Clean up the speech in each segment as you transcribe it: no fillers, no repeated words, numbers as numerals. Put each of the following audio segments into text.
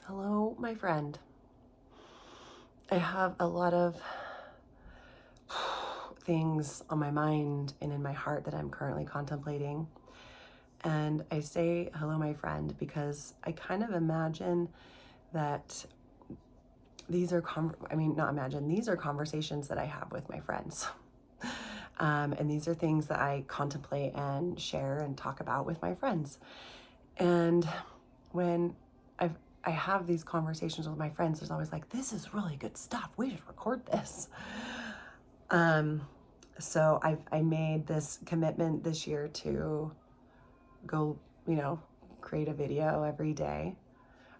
Hello, my friend. I have a lot of things on my mind and in my heart that I'm currently contemplating. And I say hello, my friend, because I kind of imagine that these are, these are conversations that I have with my friends. And these are things that I contemplate and share and talk about with my friends. And when I have these conversations with my friends, there's always like, this is really good stuff. We should record this. So I made this commitment this year to go, create a video every day.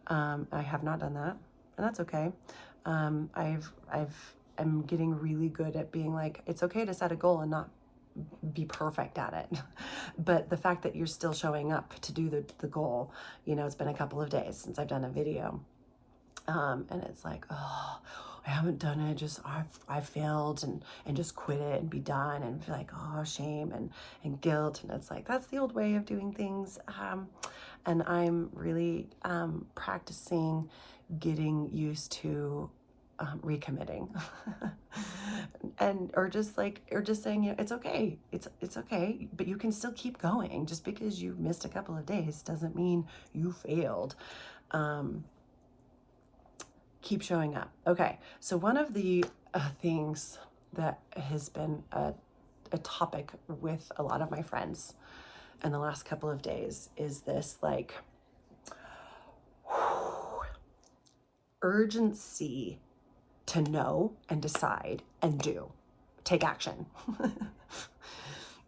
I have not done that, and that's okay. I'm getting really good at being like, it's okay to set a goal and not be perfect at it. But the fact that you're still showing up to do the goal, it's been a couple of days since I've done a video. And it's like, oh, I haven't done it. Just I've failed and just quit it and be done and feel like, oh, shame and guilt. And it's like, that's the old way of doing things. And I'm really practicing getting used to recommitting and or just saying, it's okay, it's okay, but you can still keep going. Just because you missed a couple of days doesn't mean you failed. Keep showing up. Okay, so one of the things that has been a topic with a lot of my friends in the last couple of days is this like urgency to know and decide and do, take action.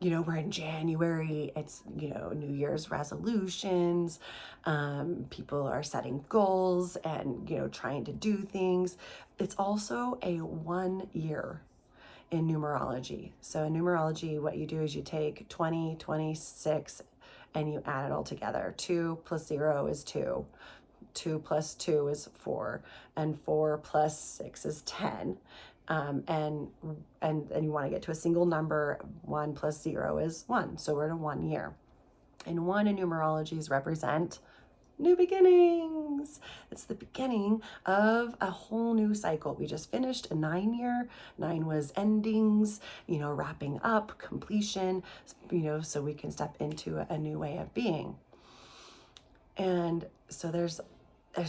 We're in January, it's, New Year's resolutions. People are setting goals and, trying to do things. It's also a 1 year in numerology. So in numerology, what you do is you take 20, 26, and you add it all together. 2 plus 0 is 2. 2 plus 2 is 4, and 4 plus 6 is 10. And you want to get to a single number. 1 plus 0 is 1. So we're in a 1 year. And 1 in numerologies represent new beginnings. It's the beginning of a whole new cycle. We just finished a 9 year. 9 was endings, wrapping up, completion, so we can step into a new way of being. And so there's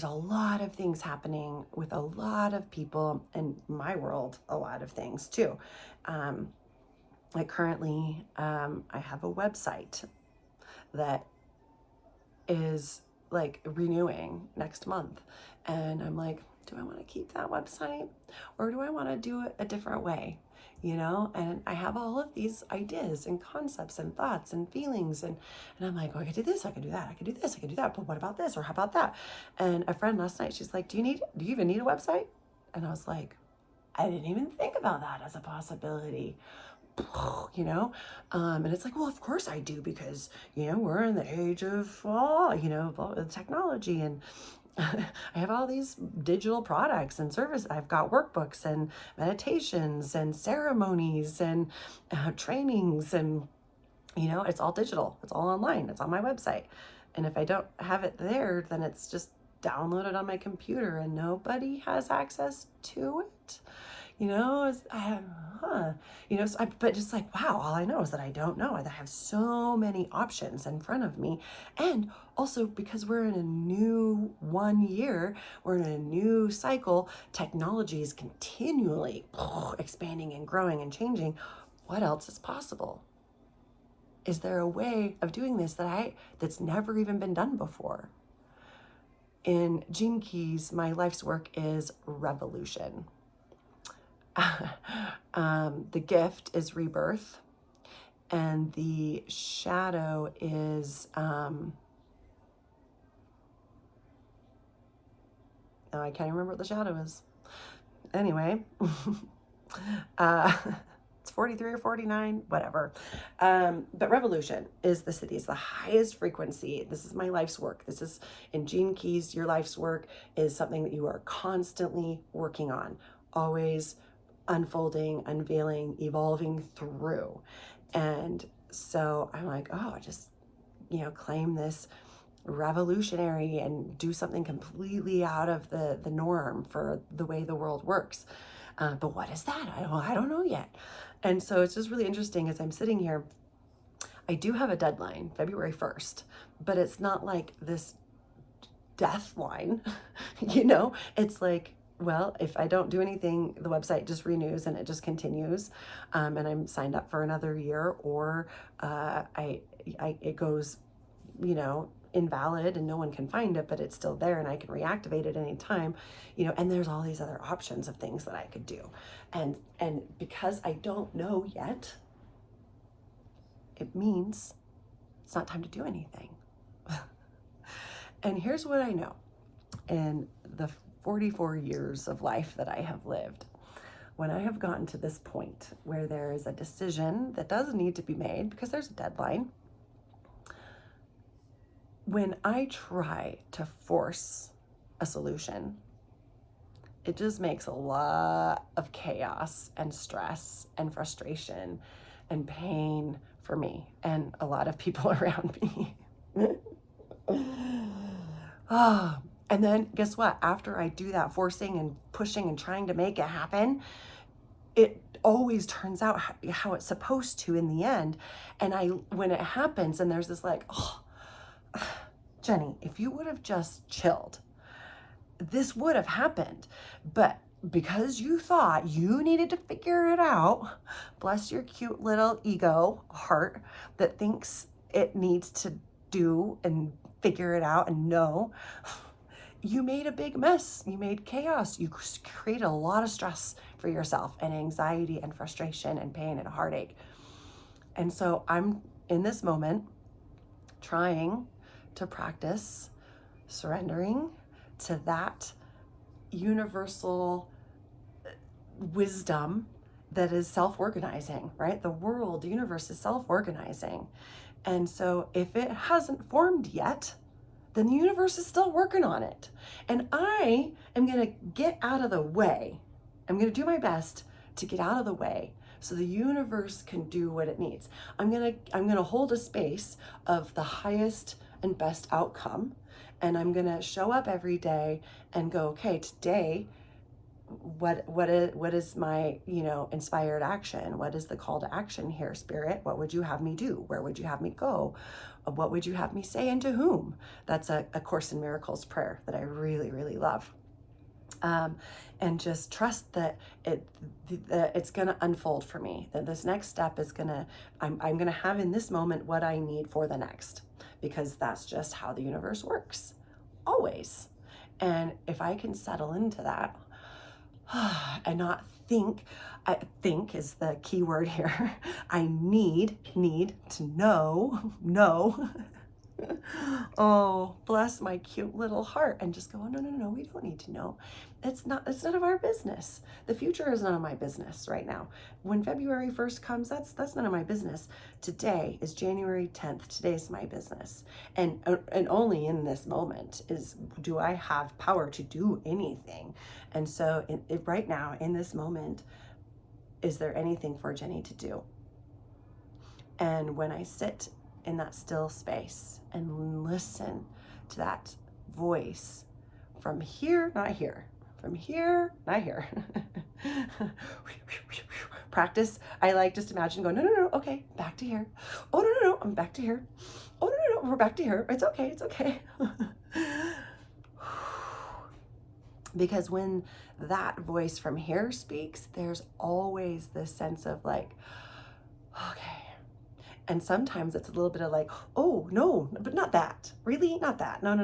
a lot of things happening with a lot of people in my world, a lot of things too. Like currently, I have a website that is like renewing next month. And I'm like, do I want to keep that website or do I want to do it a different way? And I have all of these ideas and concepts and thoughts and feelings. And I'm like, oh, I could do this, I could do that, I could do this, I could do that. But what about this? Or how about that? And a friend last night, she's like, do you even need a website? And I was like, I didn't even think about that as a possibility. And it's like, well, of course I do, because we're in the age of technology, and I have all these digital products and service. I've got workbooks and meditations and ceremonies and trainings, and it's all digital, it's all online, it's on my website. And if I don't have it there, then it's just downloaded on my computer and nobody has access to it. But just like, wow, all I know is that I don't know. I have so many options in front of me. And also because we're in a new 1 year, we're in a new cycle, technology is continually expanding and growing and changing. What else is possible? Is there a way of doing this that's never even been done before? In Gene Keys, my life's work is revolution. The gift is rebirth, and the shadow is oh, I can't remember what the shadow is. Anyway, it's 43 or 49, whatever. But revolution is the city. It's the highest frequency. This is my life's work. This is in Gene Keys. Your life's work is something that you are constantly working on, always unfolding, unveiling, evolving through. And so I'm like, oh, just, claim this revolutionary and do something completely out of the norm for the way the world works. But what is that? I don't know yet. And so it's just really interesting as I'm sitting here. I do have a deadline, February 1st, but it's not like this death line, it's like, well, if I don't do anything, the website just renews and it just continues, and I'm signed up for another year, or it goes, invalid and no one can find it, but it's still there and I can reactivate it anytime, and there's all these other options of things that I could do. And because I don't know yet, it means it's not time to do anything. And here's what I know. In the 44 years of life that I have lived, when I have gotten to this point where there is a decision that does need to be made because there's a deadline, when I try to force a solution, it just makes a lot of chaos and stress and frustration and pain for me and a lot of people around me. And then guess what? After I do that forcing and pushing and trying to make it happen, it always turns out how it's supposed to in the end. And when it happens and there's this like, oh, Jenny, if you would have just chilled, this would have happened. But because you thought you needed to figure it out, bless your cute little ego heart that thinks it needs to do and figure it out and know, you made a big mess. You made chaos. You created a lot of stress for yourself and anxiety and frustration and pain and heartache. And so I'm in this moment trying to practice surrendering to that universal wisdom that is self-organizing, right? The world, the universe is self-organizing. And so if it hasn't formed yet, then the universe is still working on it. And I am going to get out of the way. I'm going to do my best to get out of the way so the universe can do what it needs. I'm going to hold a space of the highest and best outcome. And I'm going to show up every day and go, okay, today, what is my, inspired action? What is the call to action here, Spirit? What would you have me do? Where would you have me go? What would you have me say and to whom? That's a Course in Miracles prayer that I really, really love. And just trust that it's going to unfold for me, that this next step is I'm going to have in this moment what I need for the next, because that's just how the universe works, always. And if I can settle into that and not think, I think is the key word here. I need to know. Oh, bless my cute little heart, and just go, no, we don't need to know. It's none of our business. The future is none of my business right now. When February 1st comes, that's none of my business. Today is January 10th. Today's my business. And only in this moment do I have power to do anything. And so right now, in this moment, is there anything for Jenny to do? And when I sit in that still space and listen to that voice from here, not here, from here, not here. Practice. I like just imagine going, no, okay, back to here. Oh, no, I'm back to here. Oh, no, we're back to here. It's okay. Because when that voice from here speaks, there's always this sense of like, okay. And sometimes it's a little bit of like, oh, no, but not that. Really? Not that. No.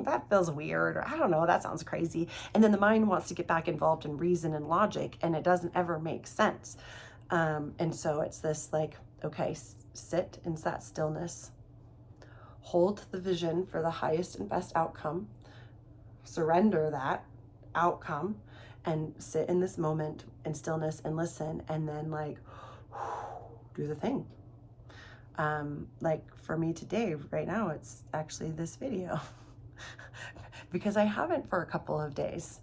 That feels weird. Or I don't know. That sounds crazy. And then the mind wants to get back involved in reason and logic, and it doesn't ever make sense. And so it's this like, okay, sit in that stillness. Hold the vision for the highest and best outcome. Surrender that outcome and sit in this moment in stillness and listen, and then like, do the thing. Like for me today, right now, it's actually this video because I haven't for a couple of days,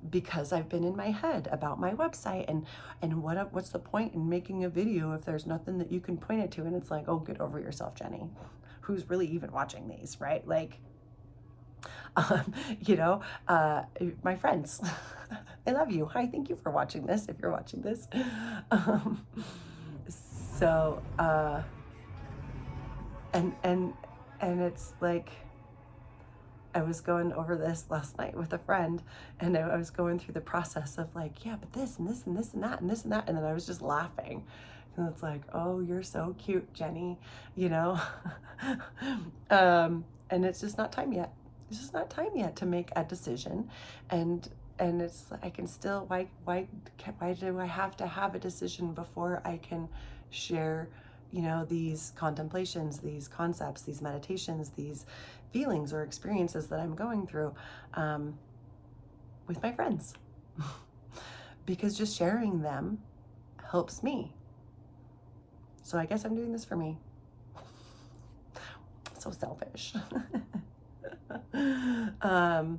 because I've been in my head about my website and what's the point in making a video if there's nothing that you can point it to? And it's like, oh, get over yourself, Jenny. who's really even watching these, right? Like, um, you know, my friends, I love you. Hi, thank you for watching this, if you're watching this. Um, so, and it's like, I was going over this last night with a friend, and I was going through the process of like, yeah, but this and this and this and that and this and that. And then I was just laughing. And it's like, oh, you're so cute, Jenny, you know? And it's just not time yet. It's just not time yet to make a decision. And it's, I can still, why do I have to have a decision before I can share, you know, these contemplations, these concepts, these meditations, these feelings or experiences that I'm going through with my friends? Because just sharing them helps me. So I guess I'm doing this for me. So selfish. And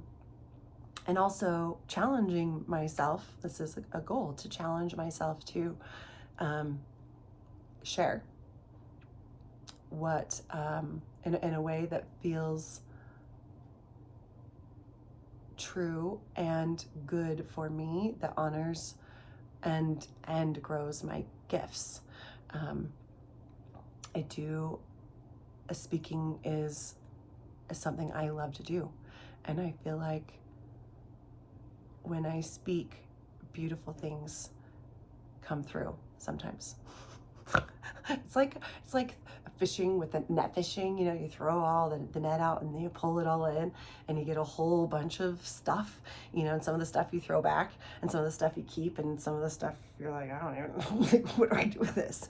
also challenging myself. This is a goal, to challenge myself to share what in a way that feels true and good for me, that honors and grows my gifts. I do, speaking is something I love to do, and I feel like when I speak, beautiful things come through sometimes. It's like fishing with the net fishing, you know, you throw all the net out and then you pull it all in and you get a whole bunch of stuff, you know, and some of the stuff you throw back and some of the stuff you keep and some of the stuff you're like, I don't even know, like, what do I do with this?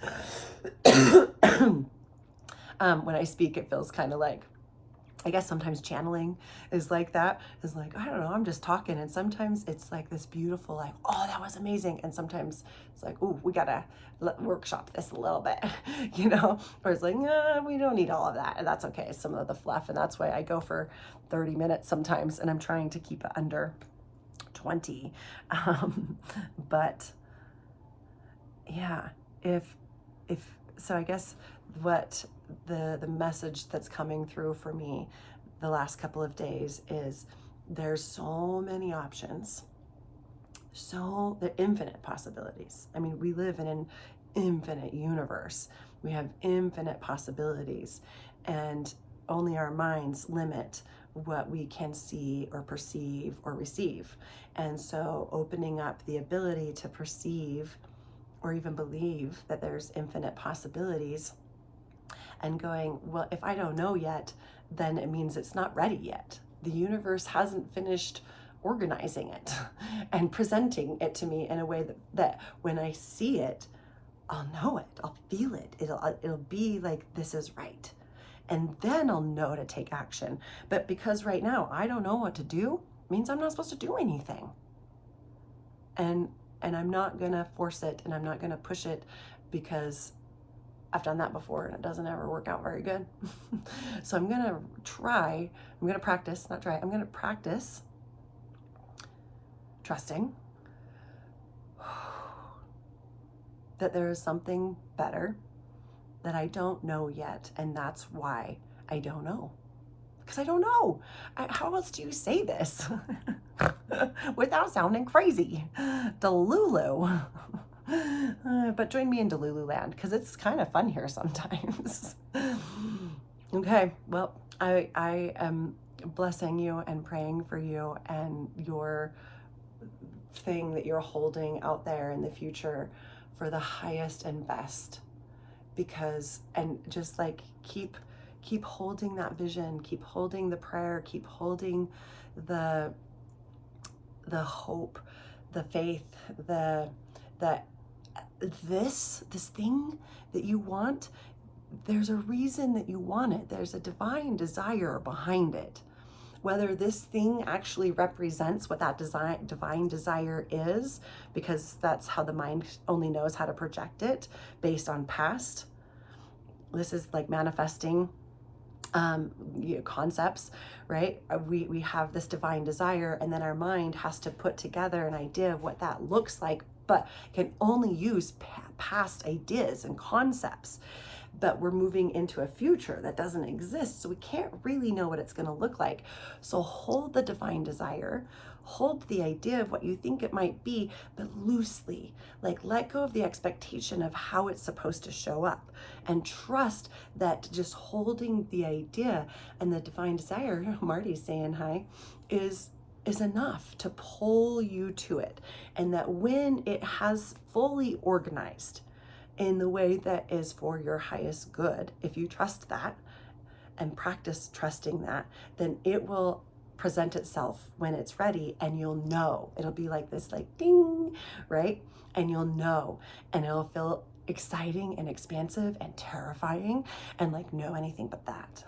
When I speak, it feels kind of like, I guess sometimes channeling is like that. Is like, I don't know, I'm just talking. And sometimes it's like this beautiful, like, oh, that was amazing. And sometimes it's like, oh, we gotta workshop this a little bit, you know? Or it's like, nah, we don't need all of that. And that's okay, some of the fluff. And that's why I go for 30 minutes sometimes. And I'm trying to keep it under 20. But yeah, so I guess what the message that's coming through for me the last couple of days is, there's so many options, so the infinite possibilities. I mean, we live in an infinite universe. We have infinite possibilities, and only our minds limit what we can see or perceive or receive. And so opening up the ability to perceive or even believe that there's infinite possibilities, and going, well, if I don't know yet, then it means it's not ready yet. The universe hasn't finished organizing it and presenting it to me in a way that when I see it, I'll know it, I'll feel it, it'll be like, this is right. And then I'll know to take action. But because right now I don't know what to do, means I'm not supposed to do anything. And I'm not gonna force it, and I'm not gonna push it, because I've done that before and it doesn't ever work out very good. So I'm gonna practice trusting that there is something better that I don't know yet. And that's why I don't know. Because I don't know. How else do you say this without sounding crazy? Delulu. But join me in Delulu land, because it's kind of fun here sometimes. Okay, well, I am blessing you and praying for you and your thing that you're holding out there in the future for the highest and best. Because, and just like keep holding that vision, keep holding the prayer, keep holding the hope, the faith, this thing that you want, there's a reason that you want it. There's a divine desire behind it. Whether this thing actually represents what that divine desire is, because that's how the mind only knows how to project it based on past. This is like manifesting concepts, right? We have this divine desire, and then our mind has to put together an idea of what that looks like, but can only use past ideas and concepts. but we're moving into a future that doesn't exist. So we can't really know what it's going to look like. So hold the divine desire, hold the idea of what you think it might be, but loosely. Like, let go of the expectation of how it's supposed to show up, and trust that just holding the idea and the divine desire, Marty's saying hi, is enough to pull you to it. And that when it has fully organized in the way that is for your highest good, if you trust that and practice trusting that, then it will present itself when it's ready, and you'll know. It'll be like this, like ding, right? And you'll know, and it'll feel exciting and expansive and terrifying, and like, no, anything but that.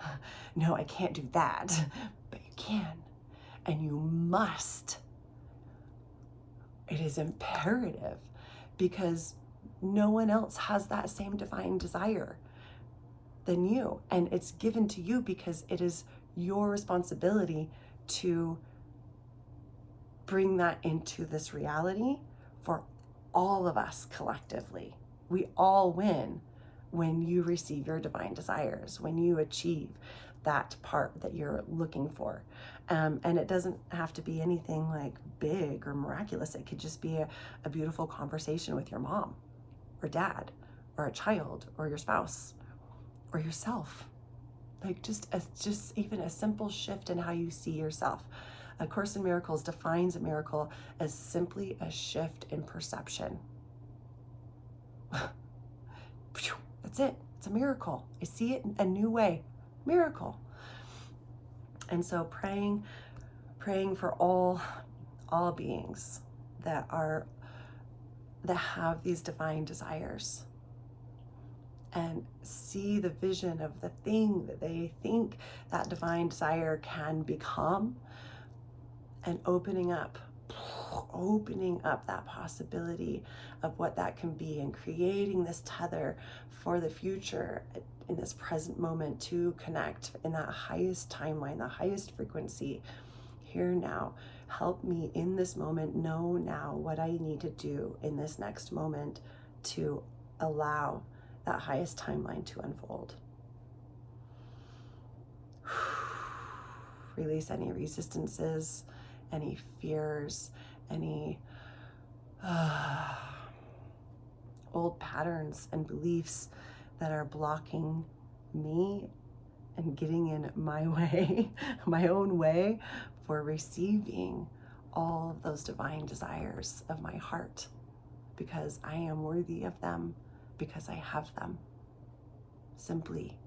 No, I can't do that. But you can, and you must. It is imperative, because no one else has that same divine desire than you. And it's given to you because it is your responsibility to bring that into this reality for all of us collectively. We all win when you receive your divine desires, when you achieve that part that you're looking for. And it doesn't have to be anything like big or miraculous. It could just be a beautiful conversation with your mom or dad or a child or your spouse or yourself. Like just even a simple shift in how you see yourself. A Course in Miracles defines a miracle as simply a shift in perception. That's it. It's a miracle. I see it in a new way. Miracle. And so praying for all beings that have these divine desires, and see the vision of the thing that they think that divine desire can become, and opening up that possibility of what that can be, and creating this tether for the future in this present moment to connect in that highest timeline, the highest frequency. Here now, help me in this moment know now what I need to do in this next moment to allow that highest timeline to unfold. Release any resistances, any fears, any old patterns and beliefs that are blocking me and getting in my way, my own way, for receiving all of those divine desires of my heart, because I am worthy of them, because I have them. Simply,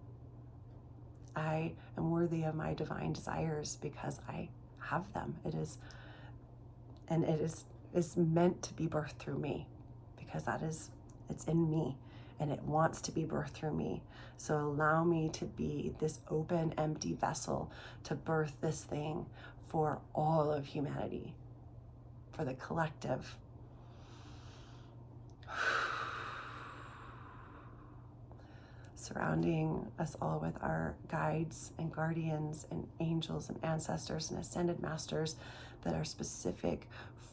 I am worthy of my divine desires because I have them. It is meant to be birthed through me, because it's in me, and it wants to be birthed through me. So allow me to be this open, empty vessel to birth this thing for all of humanity, for the collective. Surrounding us all with our guides and guardians and angels and ancestors and ascended masters that are specific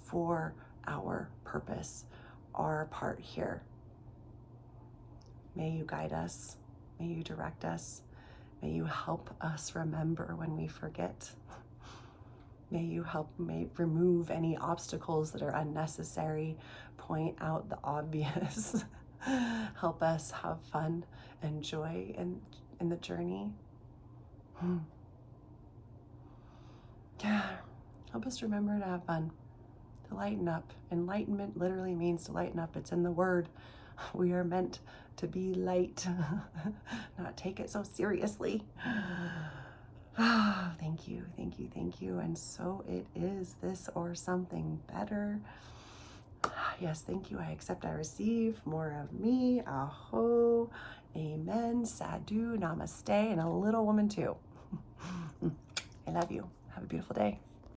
for our purpose, our part here. May you guide us. May you direct us. May you help us remember when we forget. May remove any obstacles that are unnecessary. Point out the obvious. Help us have fun and joy in the journey. Yeah. Help us remember to have fun, to lighten up. Enlightenment literally means to lighten up. It's in the word. We are meant to be light, not take it so seriously. Thank you, thank you, thank you. And so it is, this or something better. Yes, thank you. I accept, I receive more of me. Aho. Amen. Sadhu. Namaste. And a little woman too. I love you. Have a beautiful day.